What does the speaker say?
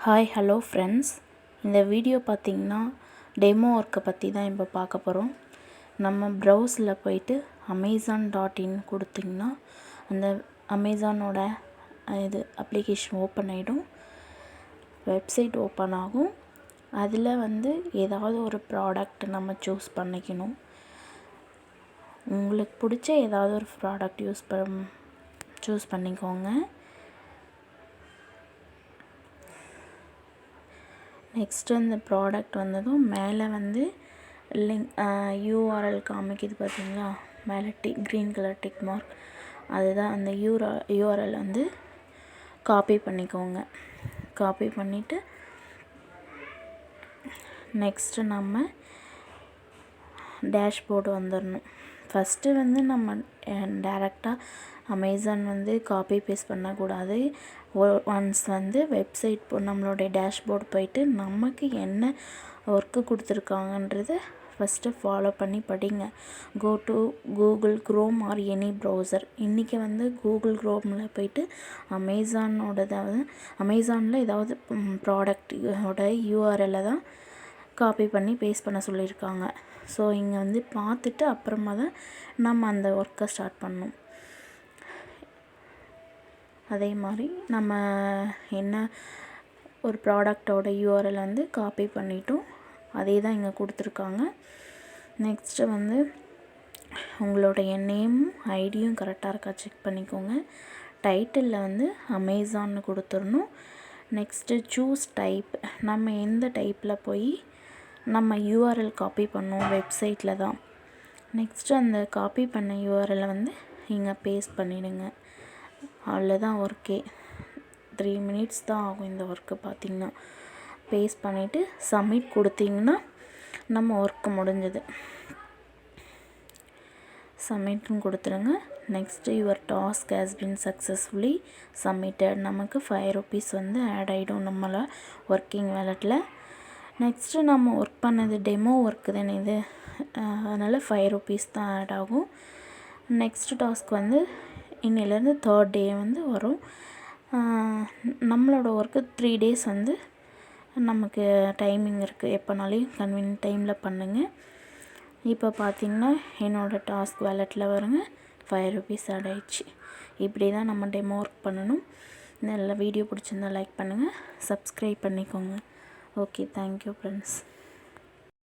Hi hello friends, இந்த video பார்த்திங்கன்னா demo ஒர்க்கை பற்றி தான் இப்போ பார்க்க போகிறோம். நம்ம ப்ரௌஸில் போயிட்டு amazon.in கொடுத்திங்கன்னா அந்த அமேசானோட அப்ளிகேஷன் ஓப்பன் ஆகிடும், வெப்சைட் ஓப்பன் ஆகும். அதில் ஏதாவது ஒரு ப்ராடக்ட் நம்ம சூஸ் பண்ணிக்கணும். உங்களுக்கு பிடிச்ச ஏதாவது ஒரு ப்ராடக்ட் சூஸ் பண்ணிக்கோங்க. நெக்ஸ்ட்டு அந்த ப்ராடக்ட் வந்ததும் மேலே லிங்க் யூஆர்எல் காமிக்குது பார்த்தீங்களா, மேலே க்ரீன் கலர் டிக் மார்க், அதுதான் அந்த யூஆர்எல் காப்பி பண்ணிக்கோங்க. காப்பி பண்ணிவிட்டு நெக்ஸ்ட்டு நம்ம டேஷ்போர்டு வந்துடணும். ஃபஸ்ட்டு நம்ம டேரெக்டாக அமேசான் காப்பி பேஸ்ட் பண்ணக்கூடாது. ஒன்ஸ் வெப்சைட் நம்மளுடைய டேஷ்போர்டு போயிட்டு நமக்கு என்ன ஒர்க்கு கொடுத்துருக்காங்கன்றத ஃபஸ்ட்டு ஃபாலோ பண்ணி படிங்க. Go to Google Chrome or any browser. இன்றைக்கி கூகுள் க்ரோமில் போயிட்டு அமேசானில் ஏதாவது ப்ராடக்டோட யூஆர்எல்லை தான் காப்பி பண்ணி பேஸ்ட் பண்ண சொல்லியிருக்காங்க. ஸோ இங்கே பார்த்துட்டு அப்புறமா தான் நம்ம அந்த ஒர்க்கை ஸ்டார்ட் பண்ணணும். அதே மாதிரி நம்ம என்ன ஒரு ப்ராடக்டோட யூஆர்எல் காப்பி பண்ணிட்டோம், அதே தான் இங்கே கொடுத்துருக்காங்க. நெக்ஸ்ட்டு உங்களுடைய நேமும் ஐடியும் கரெக்டாக இருக்கா செக் பண்ணிக்கோங்க. டைட்டிலில் அமேசான்னு கொடுத்துடணும். நெக்ஸ்ட்டு சூஸ் டைப், நம்ம எந்த டைப்பில் போய் நம்ம யூஆர்எல் காப்பி பண்ணோம் வெப்சைட்டில் தான். நெக்ஸ்ட்டு அந்த காப்பி பண்ண யூஆர்எல்லை இங்கே பேஸ்ட் பண்ணிவிடுங்க. அவ்வளோதான் ஒர்க்கே. 3 மினிட்ஸ் தான் ஆகும் இந்த ஒர்க்கு. பார்த்திங்கன்னா பேஸ்ட் பண்ணிவிட்டு சப்மிட் கொடுத்திங்கன்னா நம்ம ஒர்க்கு முடிஞ்சது. சப்மிட்னு கொடுத்துருங்க. Next your task has been successfully submitted. நமக்கு 5 ருபீஸ் ஆட் ஆகிடும் நம்மளை ஒர்க்கிங் வேலெட்டில். நெக்ஸ்ட்டு நம்ம ஒர்க் பண்ணது டெமோ ஒர்க்கு தானே இது, அதனால் 5 ருபீஸ் தான் ஆட் ஆகும். நெக்ஸ்ட்டு டாஸ்க் இன்னிலேருந்து 3rd டே வரும். நம்மளோட ஒர்க்கு 3 டேஸ் நமக்கு டைமிங் இருக்குது, எப்போனாலையும் கன்வீனியன்ட் டைமில் பண்ணுங்கள். இப்போ பார்த்திங்கன்னா என்னோடய டாஸ்க் வேலெட்டில் வருங்க 5 ருபீஸ் ஆட் ஆகிடுச்சு. இப்படி தான் நம்ம டெமோ ஒர்க் பண்ணணும். நல்ல வீடியோ பிடிச்சிருந்தா லைக் பண்ணுங்கள், சப்ஸ்கிரைப் பண்ணிக்கோங்க. Okay, thank you friends.